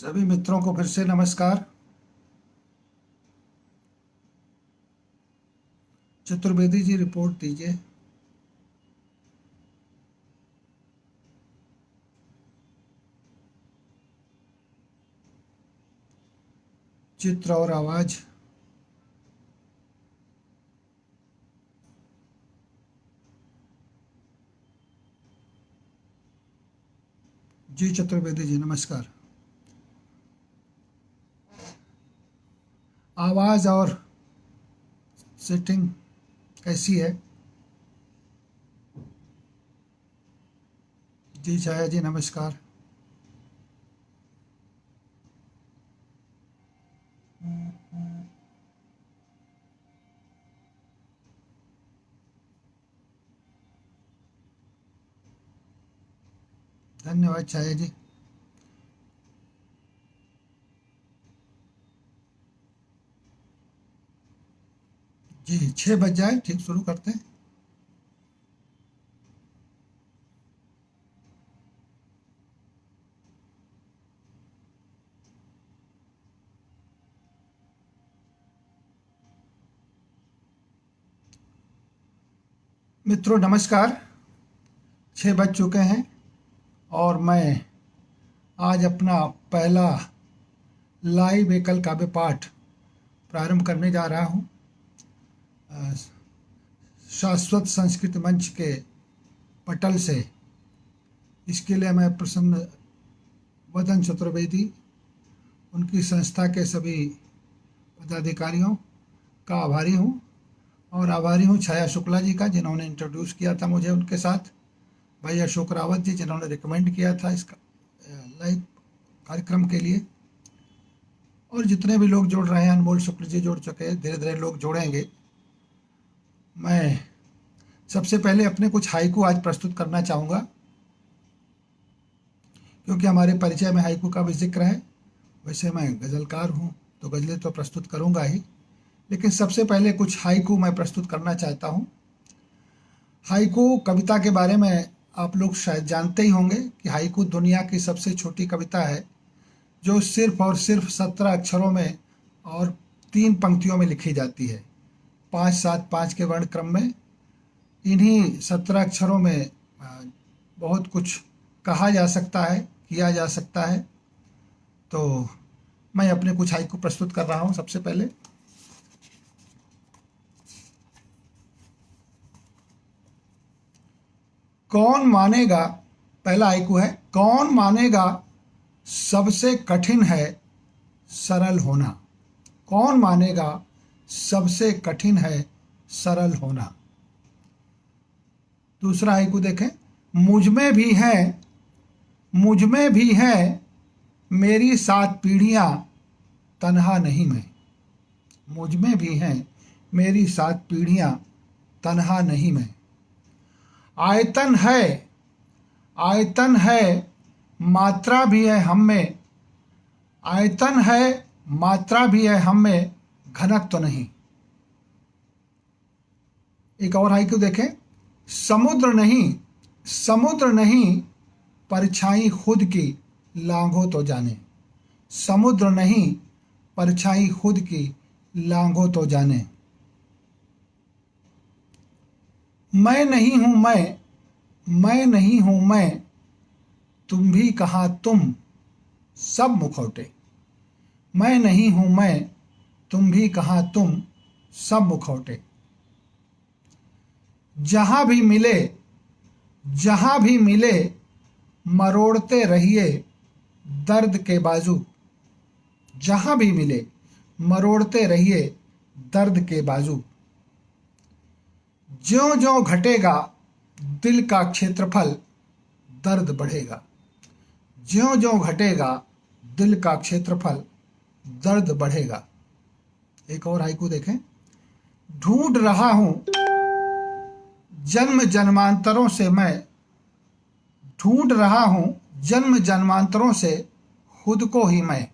सभी मित्रों को फिर से नमस्कार। चतुर्वेदी जी रिपोर्ट दीजिए। चित्र और आवाज। जी चतुर्वेदी जी नमस्कार। आवाज और सेटिंग कैसी है? जी छाया जी नमस्कार। धन्यवाद छाया जी। जी 6 बज जाए, ठीक शुरू करते हैं। मित्रों नमस्कार। 6 बज चुके हैं और मैं आज अपना पहला लाइव एकल काव्य पाठ प्रारंभ करने जा रहा हूँ। शाश्वत संस्कृत मंच के पटल से। इसके लिए मैं प्रसन्न वदन चतुर्वेदी, उनकी संस्था के सभी पदाधिकारियों का आभारी हूँ और आभारी हूँ छाया शुक्ला जी का, जिन्होंने इंट्रोड्यूस किया था मुझे उनके साथ, भाई अशोक रावत जी जिन्होंने रिकमेंड किया था इस लाइव कार्यक्रम के लिए, और जितने भी लोग जुड़ रहे हैं, अनमोल शुक्ल जी जुड़ चुके हैं, धीरे धीरे लोग जुड़ेंगे। मैं सबसे पहले अपने कुछ हाइकू आज प्रस्तुत करना चाहूँगा, क्योंकि हमारे परिचय में हाइकू का भी जिक्र है। वैसे मैं गज़लकार हूँ तो गज़लें तो प्रस्तुत करूँगा ही, लेकिन सबसे पहले कुछ हाइकू मैं प्रस्तुत करना चाहता हूँ। हाइकू कविता के बारे में आप लोग शायद जानते ही होंगे कि हाइकू दुनिया की सबसे छोटी कविता है, जो सिर्फ और सिर्फ 17 अक्षरों में और 3 पंक्तियों में लिखी जाती है, 5-7-5 के वर्ण क्रम में। इन्हीं 17 अक्षरों में बहुत कुछ कहा जा सकता है, किया जा सकता है। तो मैं अपने कुछ हाइकू प्रस्तुत कर रहा हूँ। सबसे पहले कौन मानेगा, पहला हाइकू है, कौन मानेगा सबसे कठिन है सरल होना। कौन मानेगा सबसे कठिन है सरल होना। दूसरा हाइकू देखें, मुझ में भी है, मुझ में भी है मेरी 7 पीढ़ियां, तन्हा नहीं मैं। मुझ में भी है मेरी 7 पीढ़ियां, तन्हा नहीं मैं। आयतन है, आयतन है मात्रा भी है हम में। आयतन है मात्रा भी है हम में, घनत्व तो नहीं। एक और हाइकू देखें, समुद्र नहीं, समुद्र नहीं परछाई खुद की लांघो तो जाने। समुद्र नहीं परछाई खुद की लांघो तो जाने। मैं नहीं हूं मैं नहीं हूं मैं, तुम भी कहा तुम सब मुखौटे। मैं नहीं हूं मैं, तुम भी कहा तुम सब मुखौटे। जहां भी मिले, जहां भी मिले मरोड़ते रहिए दर्द के बाजू। जहां भी मिले मरोड़ते रहिए दर्द के बाजू। ज्यों ज्यों घटेगा दिल का क्षेत्रफल, दर्द बढ़ेगा। ज्यों ज्यों घटेगा दिल का क्षेत्रफल, दर्द बढ़ेगा। एक और हाइकू देखें, ढूंढ रहा हूं जन्म जन्मांतरों से मैं। ढूंढ रहा हूं जन्म जन्मांतरों से खुद को ही मैं।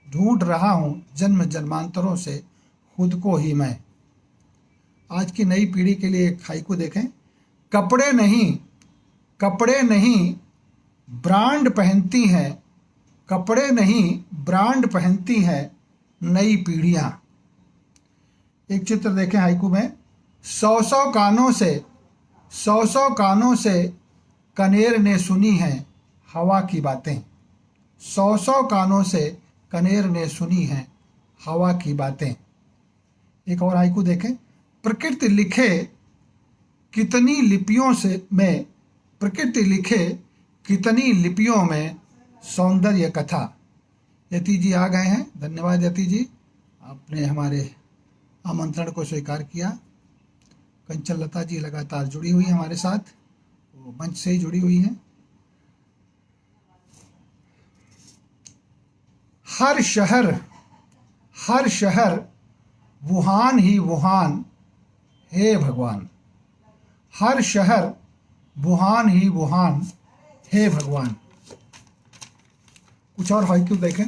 ढूंढ रहा हूं जन्म जन्मांतरों से खुद को ही मैं। आज की नई पीढ़ी के लिए एक हाइकू देखें, कपड़े नहीं, कपड़े नहीं ब्रांड पहनती हैं, कपड़े नहीं ब्रांड पहनती हैं नई पीढ़ियां। एक चित्र देखें हाइकू में, सौ सौ कानों से कनेर ने सुनी हैं हवा की बातें। सौ कानों से कनेर ने सुनी हैं हवा की बातें। एक और हाइकू देखें, प्रकृति लिखे कितनी लिपियों में सौंदर्य कथा। यति जी आ गए हैं, धन्यवाद यति जी, आपने हमारे आमंत्रण को स्वीकार किया। कंचन लता जी लगातार जुड़ी हुई हैं हमारे साथ, वो मंच से ही जुड़ी हुई हैं। हर शहर वुहान ही वुहान हे भगवान। हर शहर वुहान ही वुहान हे भगवान। कुछ और हाइकू देखें,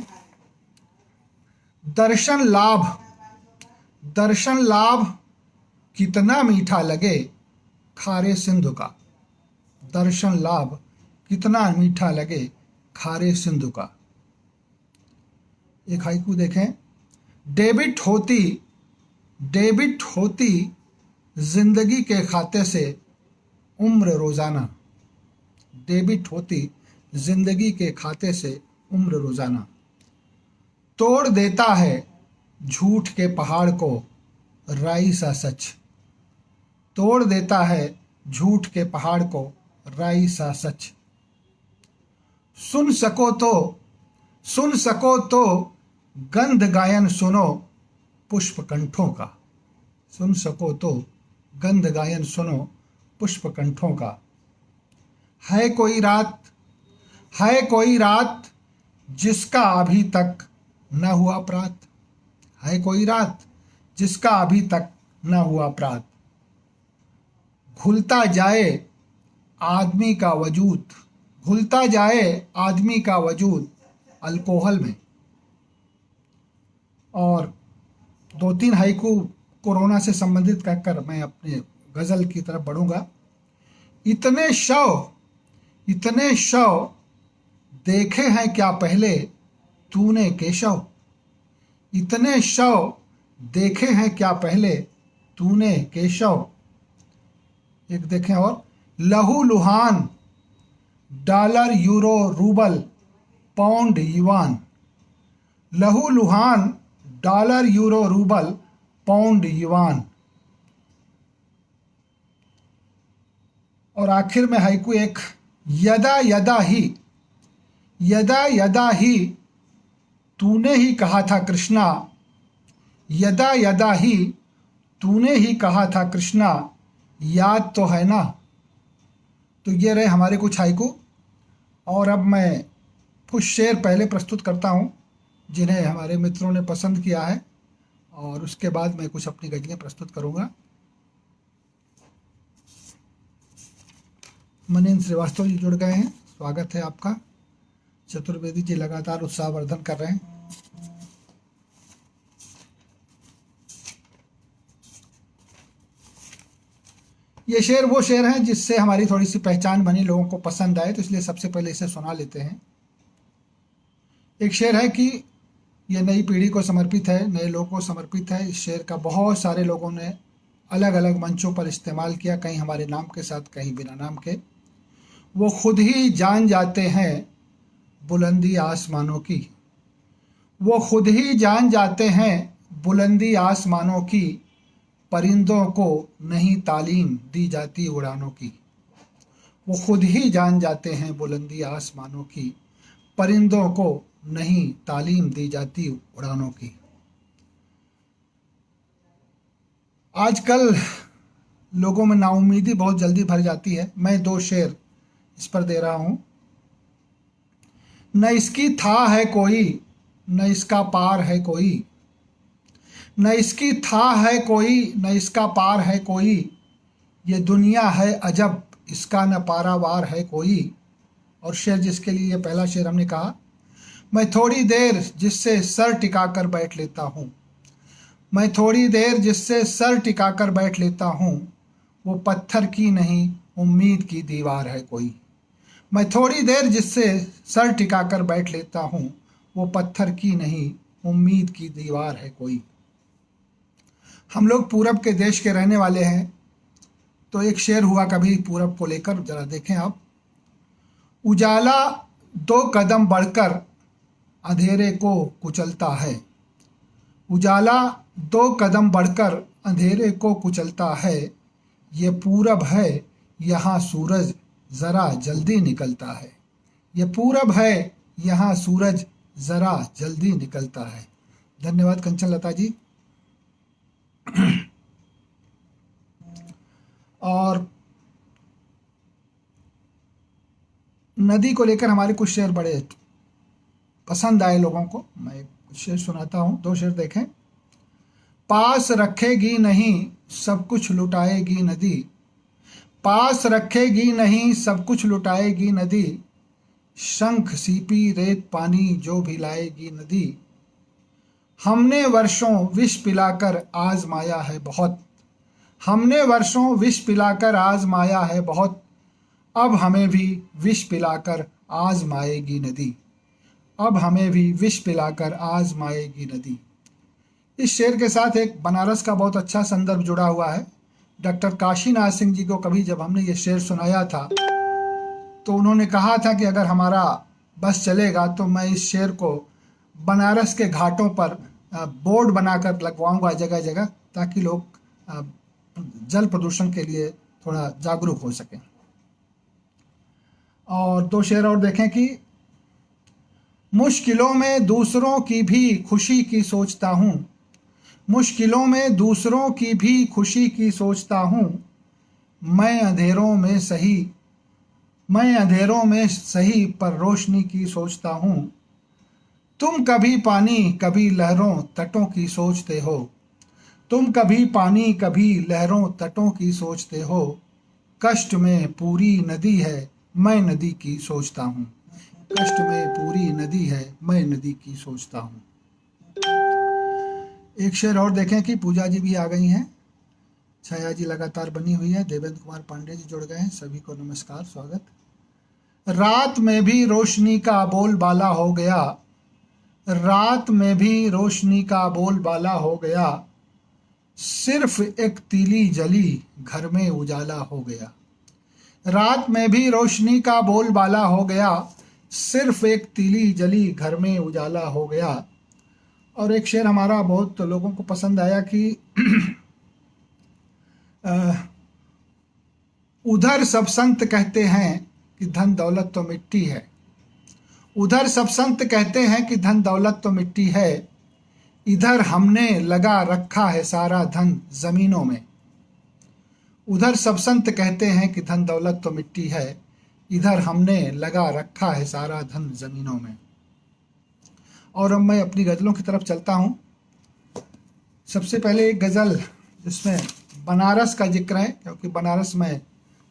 दर्शन लाभ कितना मीठा लगे खारे सिंधु का। दर्शन लाभ कितना मीठा लगे खारे सिंधु का। एक हाइकू देखें, डेबिट होती जिंदगी के खाते से उम्र रोजाना। डेबिट होती जिंदगी के खाते से उम्र रोजाना। तोड़ देता है झूठ के पहाड़ को राई सा सच। तोड़ देता है झूठ के पहाड़ को राई सा सच। सुन सको तो गंध गायन सुनो पुष्प कंठों का। सुन सको तो गंध गायन सुनो पुष्प कंठों का। है कोई रात जिसका अभी तक न हुआ प्रात। है कोई रात जिसका अभी तक न हुआ प्रात। घुलता जाए आदमी का वजूद अल्कोहल में। और 2-3 हाइकू कोरोना से संबंधित कहकर मैं अपने गजल की तरफ बढ़ूंगा। इतने शव देखे हैं क्या पहले तूने केशव। इतने शव देखे हैं क्या पहले तूने केशव। एक देखें और, लहू लुहान dollar euro rouble pound yuan. लहू लुहान dollar euro rouble pound yuan. और आखिर में हाइकू एक, यदा यदा ही तूने ही कहा था कृष्णा। यदा ही तूने ही कहा था कृष्णा, याद तो है ना। तो ये रहे हमारे कुछ हाइकू। और अब मैं कुछ शेर पहले प्रस्तुत करता हूँ जिन्हें हमारे मित्रों ने पसंद किया है, और उसके बाद मैं कुछ अपनी गज़लें प्रस्तुत करूँगा। मनीन्द्र श्रीवास्तव जी जुड़ गए हैं, स्वागत है आपका। चतुर्वेदी जी लगातार उत्साहवर्धन कर रहे हैं। ये शेर वो शेर हैं जिससे हमारी थोड़ी सी पहचान बनी, लोगों को पसंद आए, तो इसलिए सबसे पहले इसे सुना लेते हैं। एक शेर है कि ये नई पीढ़ी को समर्पित है, नए लोगों को समर्पित है। इस शेर का बहुत सारे लोगों ने अलग अलग मंचों पर इस्तेमाल किया, कहीं हमारे नाम के साथ, कहीं बिना नाम के। वो खुद ही जान जाते हैं बुलंदी आसमानों की। वो खुद ही जान जाते हैं बुलंदी आसमानों की। परिंदों को नहीं तालीम दी जाती उड़ानों की। वो खुद ही जान जाते हैं बुलंदी आसमानों की। परिंदों को नहीं तालीम दी जाती उड़ानों की। आजकल लोगों में नाउमीदी बहुत जल्दी भर जाती है। मैं 2 शेर इस पर दे रहा हूँ। न इसकी था है कोई, न इसका पार है कोई। न इसकी था है कोई, न इसका पार है कोई। ये दुनिया है अजब, इसका न पारावार है कोई। और शेर जिसके लिए ये पहला शेर हमने कहा, मैं थोड़ी देर जिससे सर टिकाकर बैठ लेता हूँ। मैं थोड़ी देर जिससे सर टिकाकर बैठ लेता हूँ। वो पत्थर की नहीं उम्मीद की दीवार है कोई। मैं थोड़ी देर जिससे सर टिकाकर बैठ लेता हूँ, वो पत्थर की नहीं उम्मीद की दीवार है कोई। हम लोग पूरब के देश के रहने वाले हैं, तो एक शेर हुआ कभी पूरब को लेकर, जरा देखें आप। उजाला 2 कदम बढ़कर अंधेरे को कुचलता है। उजाला 2 कदम बढ़कर अंधेरे को कुचलता है। ये पूरब है, यहाँ सूरज ज़रा जल्दी निकलता है। ये पूरब है, यहाँ सूरज ज़रा जल्दी निकलता है। धन्यवाद कंचन लता जी। और नदी को लेकर हमारे कुछ शेर बड़े पसंद आए लोगों को। मैं कुछ शेर सुनाता हूँ, 2 शेर देखें। पास रखेगी नहीं सब कुछ लुटाएगी नदी। पास रखेगी नहीं सब कुछ लुटाएगी नदी। शंख सीपी रेत पानी जो भी लाएगी नदी। हमने वर्षों विष पिलाकर आजमाया है बहुत। हमने वर्षों विष पिलाकर आजमाया है बहुत। अब हमें भी विष पिलाकर आजमाएगी नदी। अब हमें भी विष पिलाकर आजमाएगी नदी। इस शेर के साथ एक बनारस का बहुत अच्छा संदर्भ जुड़ा हुआ है। डॉक्टर काशीनाथ सिंह जी को कभी जब हमने ये शेर सुनाया था, तो उन्होंने कहा था कि अगर हमारा बस चलेगा तो मैं इस शेर को बनारस के घाटों पर बोर्ड बनाकर लगवाऊंगा जगह जगह, ताकि लोग जल प्रदूषण के लिए थोड़ा जागरूक हो सकें। और 2 शेर और देखें कि मुश्किलों में दूसरों की भी खुशी की सोचता हूँ। मुश्किलों में दूसरों की भी खुशी की सोचता हूँ। मैं अंधेरों में सही पर रोशनी की सोचता हूँ। तुम कभी पानी कभी लहरों तटों की सोचते हो। तुम कभी पानी कभी लहरों तटों की सोचते हो। कष्ट में पूरी नदी है मैं नदी की सोचता हूँ। कष्ट में पूरी नदी है मैं नदी की सोचता हूँ। एक शेर और देखें कि पूजा जी भी आ गई हैं, छाया जी लगातार बनी हुई है, देवेंद्र कुमार पांडे जी जुड़ गए हैं। सभी को नमस्कार, स्वागत। रात में भी रोशनी का बोलबाला हो गया। रात में भी रोशनी का बोलबाला हो गया। सिर्फ एक तीली जली घर में उजाला हो गया। रात में भी रोशनी का बोलबाला हो गया। सिर्फ एक तीली जली घर में उजाला हो गया। और एक शेर हमारा बहुत लोगों को पसंद आया कि उधर सब संत कहते हैं कि धन दौलत तो मिट्टी है। उधर सब संत कहते हैं कि धन दौलत तो मिट्टी है। इधर हमने लगा रखा है सारा धन जमीनों में। उधर सब संत कहते हैं कि धन दौलत तो मिट्टी है। इधर हमने लगा रखा है सारा धन जमीनों में। और अब मैं अपनी गज़लों की तरफ चलता हूँ। सबसे पहले एक गज़ल जिसमें बनारस का जिक्र है, क्योंकि बनारस में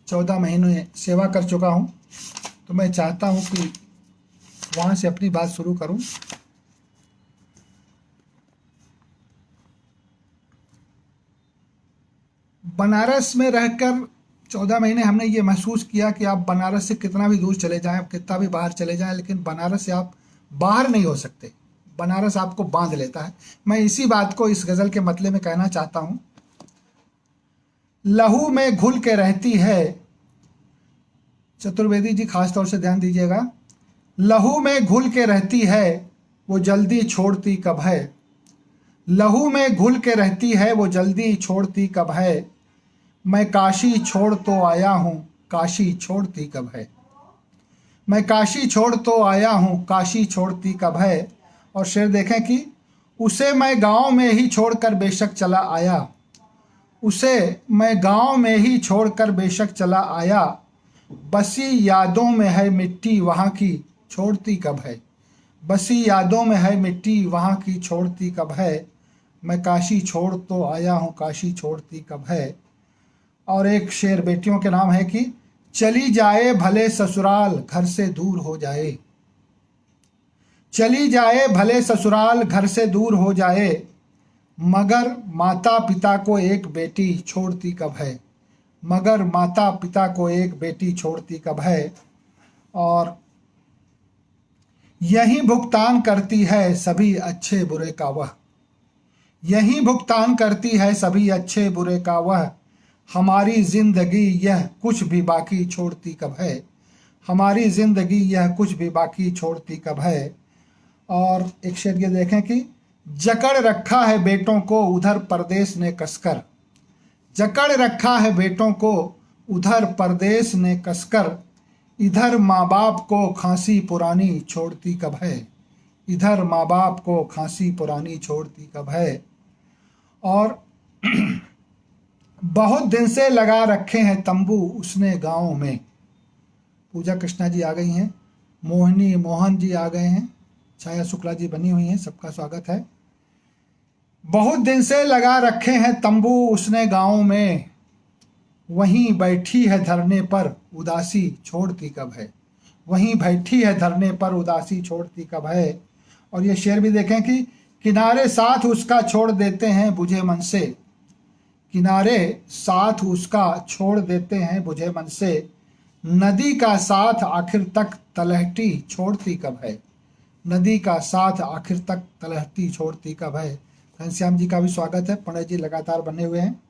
14 महीने सेवा कर चुका हूँ, तो मैं चाहता हूँ कि वहाँ से अपनी बात शुरू करूँ। बनारस में रहकर 14 महीने हमने ये महसूस किया कि आप बनारस से कितना भी दूर चले जाएं, कितना भी बाहर चले जाएं, लेकिन बनारस से आप बाहर नहीं हो सकते। बनारस आपको बांध लेता है। मैं इसी बात को इस गज़ल के मतले में कहना चाहता हूँ। लहू में घुल के रहती है, चतुर्वेदी जी खास तौर से ध्यान दीजिएगा। लहू में घुल के रहती है वो जल्दी छोड़ती कब है। लहू में घुल के रहती है वो जल्दी छोड़ती कब है। मैं काशी छोड़ तो आया हूँ काशी छोड़ती कब है। मैं काशी छोड़ तो आया हूँ काशी छोड़ती कब है। और शेर देखें कि उसे मैं गांव में ही छोड़कर बेशक चला आया। उसे मैं गांव में ही छोड़कर बेशक चला आया। बसी यादों में है मिट्टी वहाँ की छोड़ती कब है। बसी यादों में है मिट्टी वहाँ की छोड़ती कब है। मैं काशी छोड़ तो आया हूँ काशी छोड़ती कब है। और एक शेर बेटियों के नाम है कि चली जाए भले ससुराल घर से दूर हो जाए। चली जाए भले ससुराल घर से दूर हो जाए। मगर माता पिता को एक बेटी छोड़ती कब है। मगर माता पिता को एक बेटी छोड़ती कब है। और यही भुगतान करती है सभी अच्छे बुरे का वह, यही भुगतान करती है सभी अच्छे बुरे का वह, हमारी जिंदगी यह कुछ भी बाकी छोड़ती कब है, हमारी जिंदगी यह कुछ भी बाकी छोड़ती कब है। और एक शेर ये देखें कि जकड़ रखा है बेटों को उधर परदेश ने कसकर, जकड़ रखा है बेटों को उधर परदेश ने कसकर, इधर माँ बाप को खांसी पुरानी छोड़ती कब है, इधर माँ बाप को खांसी पुरानी छोड़ती कब है। और बहुत दिन से लगा रखे हैं तंबू उसने गाँव में, पूजा कृष्णा जी आ गई हैं, मोहिनी मोहन जी आ गए हैं, छाया शुक्ला जी बनी हुई हैं, सबका स्वागत है। बहुत दिन से लगा रखे हैं तंबू उसने गाँव में, वहीं बैठी है धरने पर उदासी छोड़ती कब है, वहीं बैठी है धरने पर उदासी छोड़ती कब है। और ये शेर भी देखें कि किनारे साथ उसका छोड़ देते हैं बुझे मन से, किनारे साथ उसका छोड़ देते हैं बुझे मन से, नदी का साथ आखिर तक तलहटी छोड़ती कब है, नदी का साथ आखिर तक तलहटी छोड़ती कब है। घनश्याम जी का भी स्वागत है, पंडित जी लगातार बने हुए हैं।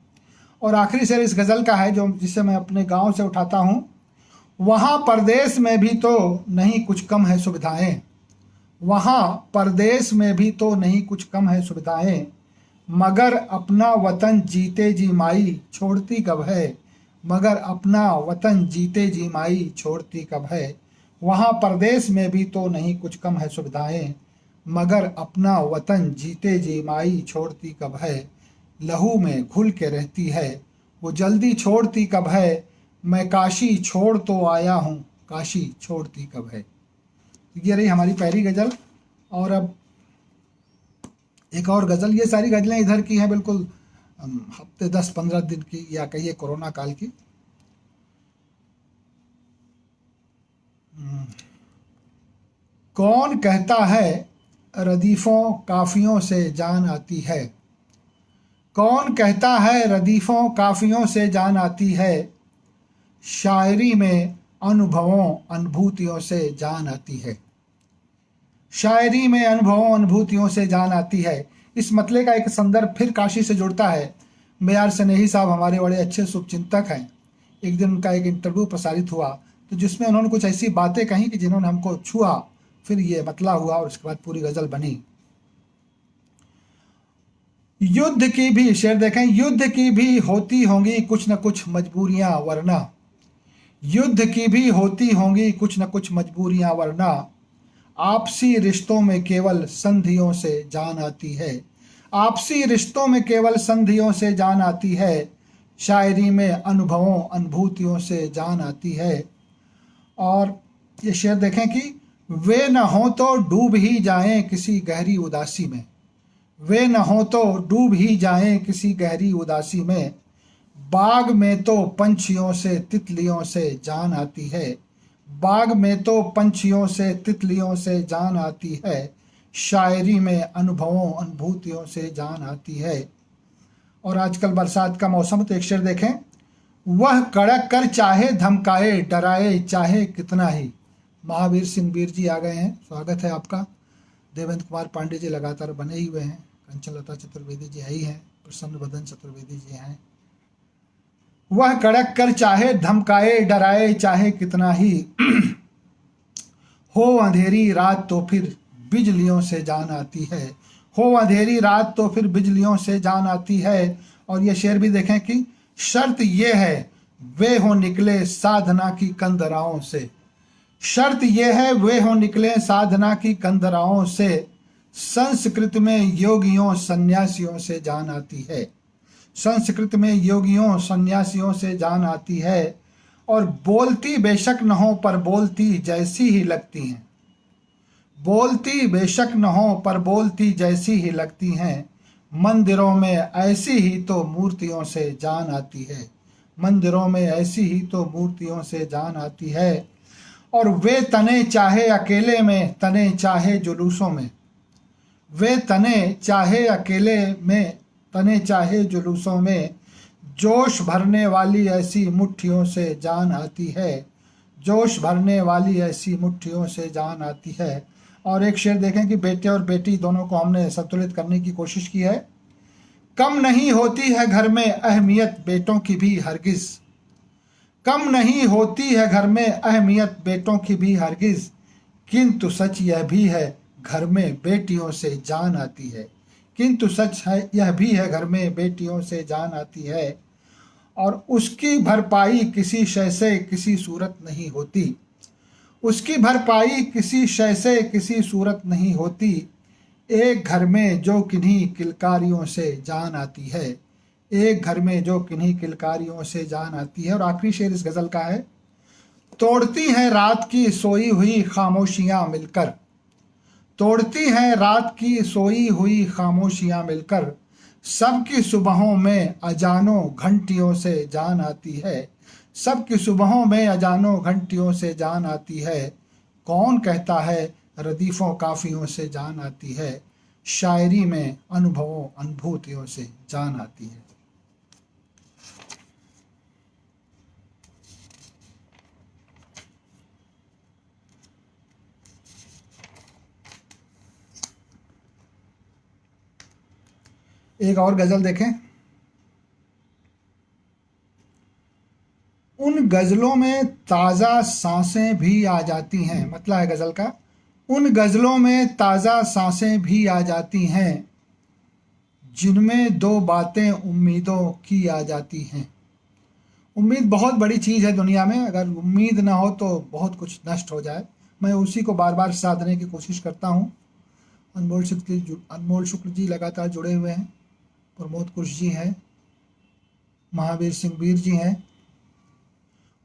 और आखिरी शेर इस गज़ल का है जो जिसे मैं अपने गांव से उठाता हूँ। वहाँ परदेश में भी तो नहीं कुछ कम है सुविधाएं, वहाँ परदेश में भी तो नहीं कुछ कम है सुविधाएं, मगर अपना वतन जीते जी माई छोड़ती कब है, मगर अपना वतन जीते जी माई छोड़ती कब है। वहाँ परदेश में भी तो नहीं कुछ कम है सुविधाएं, मगर अपना वतन जीते जी माई छोड़ती कब है। लहू में घुल के रहती है वो जल्दी छोड़ती कब है, मैं काशी छोड़ तो आया हूँ काशी छोड़ती कब है। ये रही हमारी पहली गज़ल। और अब एक और गज़ल, ये सारी गज़लें इधर की हैं बिल्कुल हफ्ते 10-15 दिन की, या कहिए कोरोना काल की। कौन कहता है रदीफ़ों काफ़ियों से जान आती है, कौन कहता है रदीफ़ों काफ़ियों से जान आती है, शायरी में अनुभवों अनुभूतियों से जान आती है, शायरी में अनुभवों अनुभूतियों से जान आती है। इस मतले का एक संदर्भ फिर काशी से जुड़ता है। मेयार सनेही साहब हमारे बड़े अच्छे शुभचिंतक हैं। एक दिन उनका एक इंटरव्यू प्रसारित हुआ तो जिसमें उन्होंने कुछ ऐसी बातें कही कि जिन्होंने हमको छुआ, फिर ये मतला हुआ और उसके बाद पूरी गज़ल बनी। युद्ध की भी, शेर देखें, युद्ध की भी होती होंगी कुछ न कुछ मजबूरियां वरना, युद्ध की भी होती होंगी कुछ न कुछ मजबूरियां वरना, आपसी रिश्तों में केवल संधियों से जान आती है, आपसी रिश्तों में केवल संधियों से जान आती है, शायरी में अनुभवों अनुभूतियों से जान आती है। और ये शेर देखें कि वे न हो तो डूब ही जाएं किसी गहरी उदासी में, वे न हो तो डूब ही जाएं किसी गहरी उदासी में, बाग में तो पंछियों से तितलियों से जान आती है, बाग में तो पंछियों से तितलियों से जान आती है, शायरी में अनुभवों अनुभूतियों से जान आती है। और आजकल बरसात का मौसम, तो एक शेर देखें, वह कड़क कर चाहे धमकाए डराए चाहे कितना ही। महावीर सिंह वीर जी आ गए हैं, स्वागत है आपका। देवेंद्र कुमार पांडे जी लगातार बने ही हुए हैं, कंचन लता चतुर्वेदी जी आई हैं, प्रसन्न बदन चतुर्वेदी जी हैं। वह कड़क कर चाहे धमकाए डराए चाहे कितना ही, हो अंधेरी रात तो फिर बिजलियों से जान आती है, हो अंधेरी रात तो फिर बिजलियों से जान आती है। और ये शेर भी देखें कि शर्त ये है वे हो निकले साधना की कंदराओं से, शर्त ये है वे हो निकले साधना की कंदराओं से, संस्कृत में योगियों सन्यासियों से जान आती है, संस्कृत में योगियों सन्यासियों से जान आती है। और बोलती बेशक न हो पर बोलती जैसी ही लगती हैं, बोलती बेशक न हो पर बोलती जैसी ही लगती हैं, मंदिरों में ऐसी ही तो मूर्तियों से जान आती है, मंदिरों में ऐसी ही तो मूर्तियों से जान आती है। और वे तने चाहे अकेले में तने चाहे जुलूसों में, वे तने चाहे अकेले में तने चाहे जुलूसों में, जोश भरने वाली ऐसी मुट्ठियों से जान आती है, जोश भरने वाली ऐसी मुट्ठियों से जान आती है। और एक शेर देखें कि बेटे और बेटी दोनों को हमने संतुलित करने की कोशिश की है। कम नहीं होती है घर में अहमियत बेटों की भी हरगिज, कम नहीं होती है घर में अहमियत बेटों की भी हरगिज, किंतु सच यह भी है घर में बेटियों से जान आती है। किंतु सच है यह भी है घर में बेटियों से जान आती है, और उसकी भरपाई किसी शय से किसी सूरत नहीं होती, उसकी भरपाई किसी शय से किसी सूरत नहीं होती। एक घर में जो किन्हीं किलकारियों से जान आती है, एक घर में जो किन्हीं किलकारियों से जान आती है। और आखिरी शेर इस गज़ल का है। तोड़ती हैं रात की सोई हुई खामोशियां मिलकर, तोड़ती हैं रात की सोई हुई खामोशियां मिलकर, सबकी सुबहों में अजानों घंटियों से जान आती है, सबकी सुबहों में अजानों घंटियों से जान आती है। कौन कहता है रदीफ़ों काफ़ियों से जान आती है, शायरी में अनुभवों अनुभूतियों से जान आती है। एक और गज़ल देखें। उन गज़लों में ताज़ा सांसें भी आ जाती हैं, मतलब है गज़ल का, उन गज़लों में ताज़ा सांसें भी आ जाती हैं, जिनमें दो बातें उम्मीदों की आ जाती हैं। उम्मीद बहुत बड़ी चीज़ है दुनिया में, अगर उम्मीद ना हो तो बहुत कुछ नष्ट हो जाए। मैं उसी को बार बार साधने की कोशिश करता हूँ। अनमोल शुक्ल जी लगातार जुड़े हुए हैं, प्रमोद कुश जी हैं, महावीर सिंह वीर जी हैं।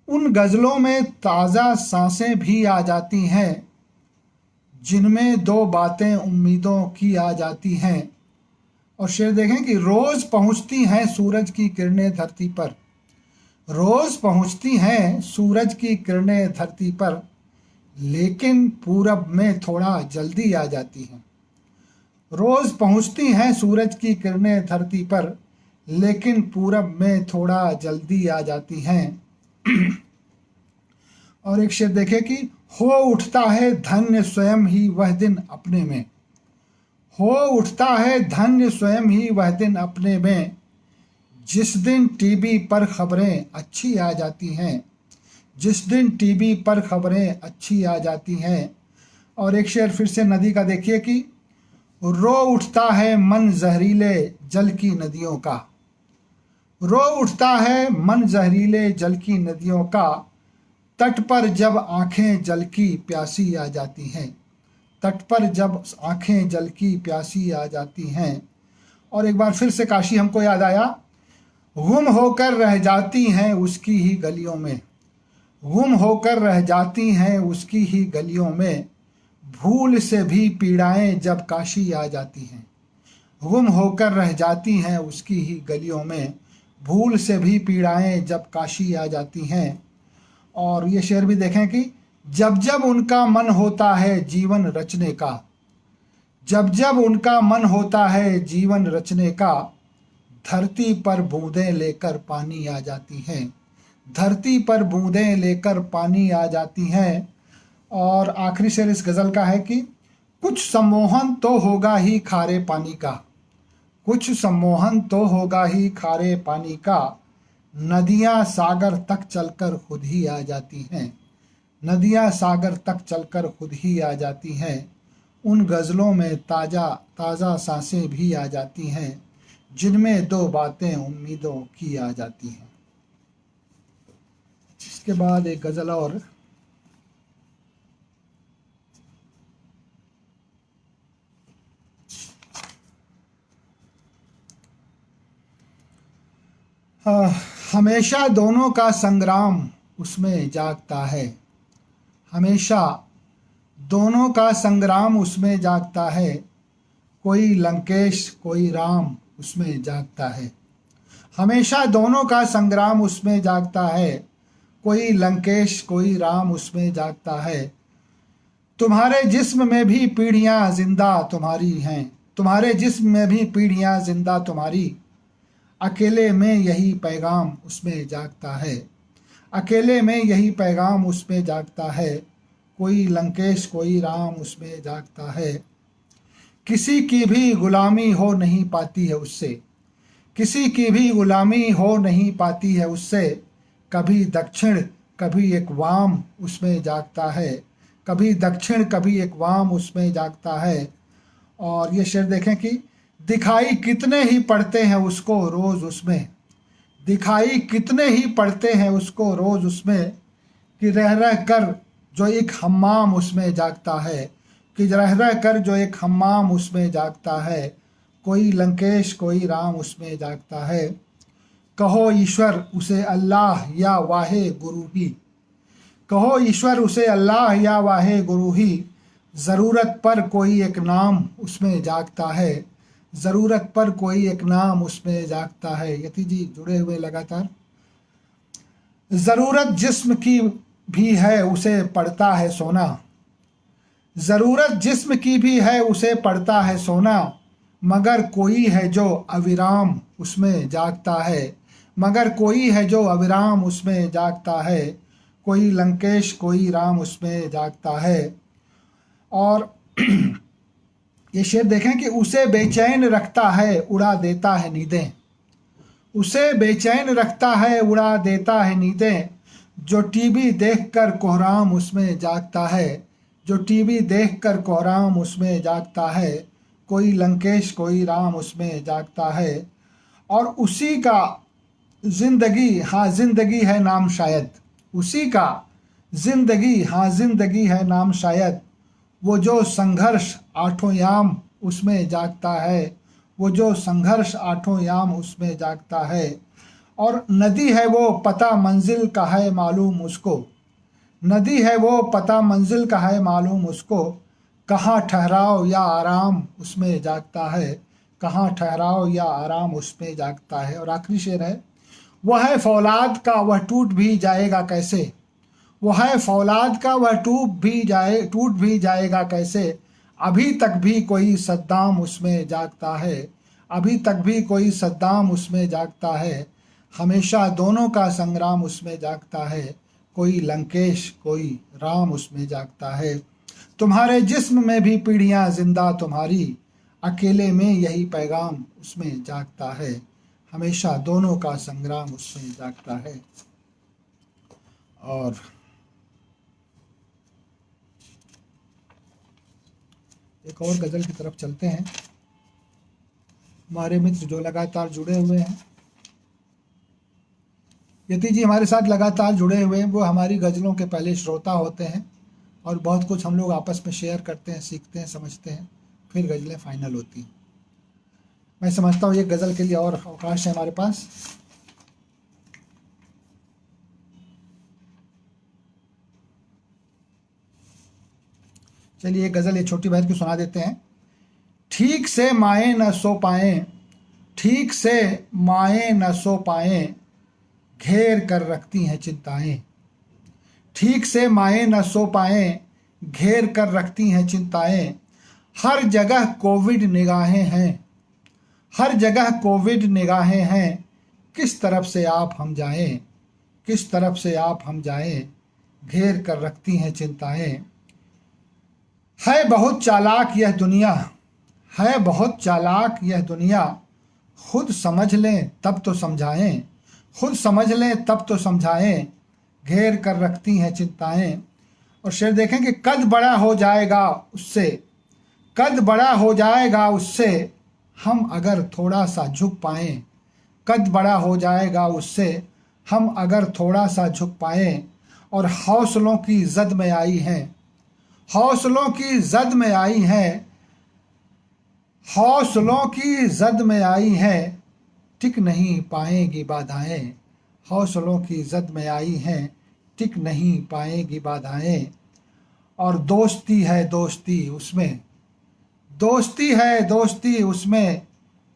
उन गज़लों में ताज़ा सांसें भी आ जाती हैं, जिनमें दो बातें उम्मीदों की आ जाती हैं। और शेर देखें कि रोज़ पहुँचती हैं सूरज की किरणें धरती पर, रोज़ पहुँचती हैं सूरज की किरणें धरती पर, लेकिन पूरब में थोड़ा जल्दी आ जाती हैं। रोज़ पहुँचती हैं सूरज की किरणें धरती पर, लेकिन पूरब में थोड़ा जल्दी आ जाती हैं। और एक शेर देखे कि हो उठता है धन्य स्वयं ही वह दिन अपने में, हो उठता है धन्य स्वयं ही वह दिन अपने में, जिस दिन टीवी पर खबरें अच्छी आ जाती हैं, जिस दिन टीवी पर खबरें अच्छी आ जाती हैं। और एक शेर फिर से नदी का देखिए कि रो उठता है मन जहरीले जल की नदियों का, रो उठता है मन जहरीले जल की नदियों का, तट पर जब आंखें जल की प्यासी आ जाती हैं, तट पर जब आंखें जल की प्यासी आ जाती हैं। और एक बार फिर से काशी हमको याद आया। गुम होकर रह जाती हैं उसकी ही गलियों में, गुम होकर रह जाती हैं उसकी ही गलियों में, भूल से भी पीड़ाएं जब काशी आ जाती हैं, गुम होकर रह जाती हैं उसकी ही गलियों में, भूल से भी पीड़ाएं जब काशी आ जाती हैं। और ये शेर भी देखें कि जब जब उनका मन होता है जीवन रचने का, जब जब उनका मन होता है जीवन रचने का, धरती पर बूंदें लेकर पानी आ जाती हैं, धरती पर बूंदें लेकर पानी आ जाती हैं। और आखिरी शेर इस गज़ल का है कि कुछ सम्मोहन तो होगा ही खारे पानी का, कुछ सम्मोहन तो होगा ही खारे पानी का, नदियाँ सागर तक चलकर खुद ही आ जाती हैं, नदियाँ सागर तक चलकर खुद ही आ जाती हैं। उन गज़लों में ताज़ा ताज़ा सांसें भी आ जाती हैं, जिनमें दो बातें उम्मीदों की आ जाती हैं। इसके बाद एक गज़ल और, हमेशा दोनों का संग्राम उसमें जागता है, हमेशा दोनों का संग्राम उसमें जागता है, कोई लंकेश कोई राम उसमें जागता है, हमेशा दोनों का संग्राम उसमें जागता है, कोई लंकेश कोई राम उसमें जागता है। तुम्हारे जिस्म में भी पीढ़ियां जिंदा तुम्हारी हैं, तुम्हारे जिस्म में भी पीढ़ियां जिंदा तुम्हारी, अकेले में यही पैगाम उसमें जागता है, अकेले में यही पैगाम उसमें जागता है, कोई लंकेश कोई राम उसमें जागता है। किसी की भी गुलामी हो नहीं पाती है उससे, किसी की भी गुलामी हो नहीं पाती है उससे। कभी दक्षिण कभी एक वाम उसमें जागता है, कभी दक्षिण कभी एक वाम उसमें जागता है। और ये शेर देखें कि दिखाई कितने ही पड़ते हैं उसको रोज़ उसमें, दिखाई कितने ही पड़ते हैं उसको रोज़ उसमें, कि रह रह कर जो एक हम्माम उसमें जागता है, कि रह रह कर जो एक हम्माम उसमें जागता है। कोई लंकेश कोई राम उसमें जागता है। कहो ईश्वर उसे अल्लाह या वाहे गुरु ही, कहो ईश्वर उसे अल्लाह या वाहे गुरु ही। ज़रूरत पर कोई एक नाम उसमें जागता है, ज़रूरत पर कोई एक नाम उसमें जागता है। यति जी जुड़े हुए लगातार। ज़रूरत जिस्म की भी है उसे पड़ता है सोना, ज़रूरत जिस्म की भी है उसे पड़ता है सोना। मगर कोई है जो अविराम उसमें जागता है, मगर कोई है जो अविराम उसमें जागता है। कोई लंकेश कोई राम उसमें जागता है। और ये शेर देखें कि उसे बेचैन रखता है उड़ा देता है नींदें, उसे बेचैन रखता है उड़ा देता है नींदें। जो टीवी देखकर कोहराम उसमें जागता है, जो टीवी देखकर कोहराम उसमें जागता है। कोई लंकेश कोई राम उसमें जागता है। और उसी का जिंदगी हाँ जिंदगी है नाम शायद, उसी का जिंदगी हाँ जिंदगी है नाम शायद। वो जो संघर्ष आठों याम उसमें जागता है, वो जो संघर्ष आठों याम उसमें जागता है। और नदी है वो पता मंजिल का है मालूम उसको, नदी है वो पता मंजिल का है मालूम उसको। कहाँ ठहराव या आराम उसमें जागता है, कहाँ ठहराव या आराम उसमें जागता है। और आखिरी शेर है, वह है फौलाद का वह टूट भी जाएगा कैसे, वह है फौलाद का वह टूट भी जाएगा कैसे। अभी तक भी कोई सद्दाम उसमें जागता है, अभी तक भी कोई सद्दाम उसमें जागता है। हमेशा दोनों का संग्राम उसमें जागता है, कोई लंकेश कोई राम उसमें जागता है। तुम्हारे जिस्म में भी पीढ़ियां जिंदा तुम्हारी, अकेले में यही पैगाम उसमें जागता है। हमेशा दोनों का संग्राम उसमें जागता है। और एक और गज़ल की तरफ चलते हैं। हमारे मित्र जो लगातार जुड़े हुए हैं, यति जी हमारे साथ लगातार जुड़े हुए हैं, वो हमारी गज़लों के पहले श्रोता होते हैं और बहुत कुछ हम लोग आपस में शेयर करते हैं, सीखते हैं, समझते हैं, फिर गज़लें फाइनल होती हैं। मैं समझता हूँ एक गज़ल के लिए और अवकाश है हमारे पास। चलिए एक गज़ल ये छोटी बहन की सुना देते हैं। ठीक से माएँ न सो पाएँ, ठीक से माएँ न सो पाएँ, घेर कर रखती हैं चिंताएँ। ठीक से माएँ न सो पाएँ, घेर कर रखती हैं चिंताएँ। हर जगह कोविड निगाहें हैं, हर जगह कोविड निगाहें हैं। किस तरफ से आप हम जाएं, किस तरफ से आप हम जाएं, घेर कर रखती हैं चिंताएँ। है बहुत चालाक यह दुनिया, है बहुत चालाक यह दुनिया। खुद समझ लें तब तो समझाएं, खुद समझ लें तब तो समझाएं। घेर कर रखती हैं चिंताएं। और शेर देखें कि कद बड़ा हो जाएगा उससे, कद बड़ा हो जाएगा उससे, हम अगर थोड़ा सा झुक पाएं। कद बड़ा हो जाएगा उससे, हम अगर थोड़ा सा झुक पाएं। और हौसलों की जद में आई हैं, हौसलों की जद में आई हैं, हौसलों की जद में आई हैं। टिक नहीं पाएंगी बाधाएं, हौसलों की जद में आई हैं, टिक नहीं पाएंगी बाधाएं। और दोस्ती है दोस्ती उसमें, दोस्ती है दोस्ती उसमें,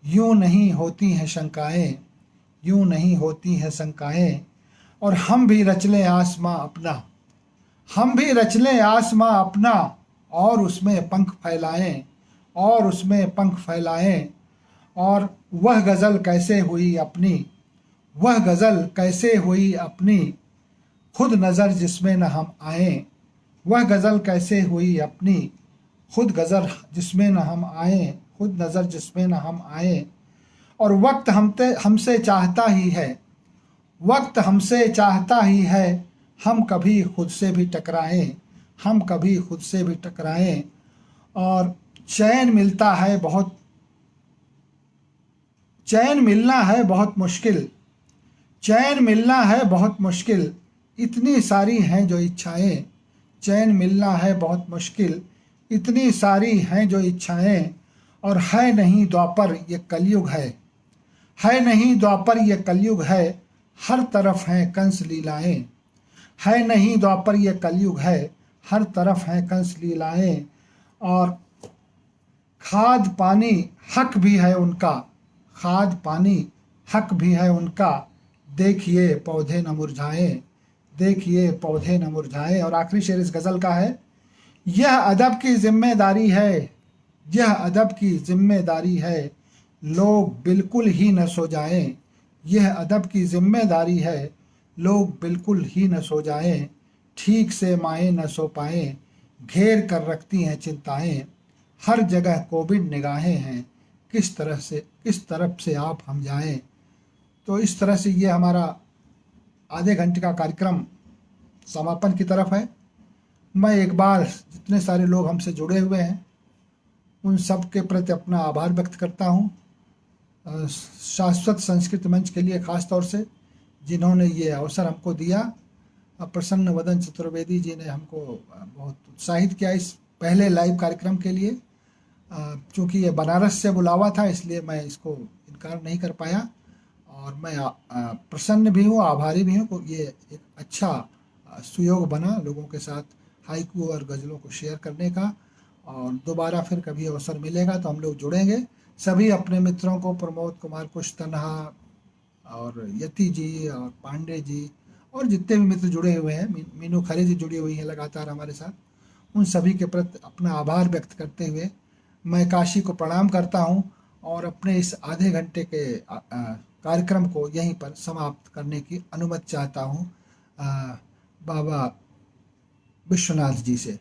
यूं नहीं होती हैं शंकाएं, यूं नहीं होती हैं शंकाएं। और हम भी रच लें आसमां अपना, हम भी रच लें आसमां अपना, और उसमें पंख फैलाएं, और उसमें पंख फैलाएं। और वह गज़ल कैसे हुई अपनी, वह गज़ल कैसे हुई अपनी, खुद नज़र जिसमें न हम आए, वह गज़ल कैसे हुई अपनी। खुद गज़ल जिसमें न हम आए, खुद नज़र जिसमें न हम आए। और वक्त हमसे चाहता ही है, वक्त हमसे चाहता ही है, हम कभी खुद से भी टकराएं, हम कभी खुद से भी टकराएं। और चैन मिलता है बहुत, चैन मिलना है बहुत मुश्किल, चैन मिलना है बहुत मुश्किल, इतनी सारी हैं जो इच्छाएं। चैन मिलना है बहुत मुश्किल, इतनी सारी हैं जो इच्छाएं। और है नहीं द्वापर ये कलयुग है नहीं द्वापर ये कलयुग है, हर तरफ हैं कंस लीलाएं। है नहीं द्वापर ये कलयुग है, हर तरफ हैं कंस लीलाएं। और खाद पानी हक भी है उनका, खाद पानी हक भी है उनका, देखिए पौधे न मुरझाएं, देखिए पौधे न मुरझाएं। और आखिरी शेर इस गज़ल का है, यह अदब की जिम्मेदारी है, यह अदब की जिम्मेदारी है, लोग बिल्कुल ही न सो जाएं। यह अदब की जिम्मेदारी है, लोग बिल्कुल ही न सो जाएं। ठीक से माएँ न सो पाएँ, घेर कर रखती हैं चिंताएं। हर जगह कोविड निगाहें हैं, किस तरफ से आप हम जाएं। तो इस तरह से ये हमारा आधे घंटे का कार्यक्रम समापन की तरफ है। मैं एक बार जितने सारे लोग हमसे जुड़े हुए हैं उन सब के प्रति अपना आभार व्यक्त करता हूँ। शाश्वत संस्कृत मंच के लिए ख़ास तौर से जिन्होंने ये अवसर हमको दिया। प्रसन्न वदन चतुर्वेदी जी ने हमको बहुत उत्साहित किया इस पहले लाइव कार्यक्रम के लिए। चूँकि ये बनारस से बुलावा था इसलिए मैं इसको इनकार नहीं कर पाया, और मैं प्रसन्न भी हूँ, आभारी भी हूँ। ये एक अच्छा सुयोग बना लोगों के साथ हाइकू और गज़लों को शेयर करने का। और दोबारा फिर कभी अवसर मिलेगा तो हम लोग जुड़ेंगे। सभी अपने मित्रों को, प्रमोद कुमार कुश तन्हा और यति जी और पांडे जी और जितने भी मित्र जुड़े हुए हैं, मीनू खरे जी जुड़ी हुई हैं लगातार हमारे साथ, उन सभी के प्रति अपना आभार व्यक्त करते हुए मैं काशी को प्रणाम करता हूँ और अपने इस आधे घंटे के कार्यक्रम को यहीं पर समाप्त करने की अनुमति चाहता हूँ बाबा विश्वनाथ जी से।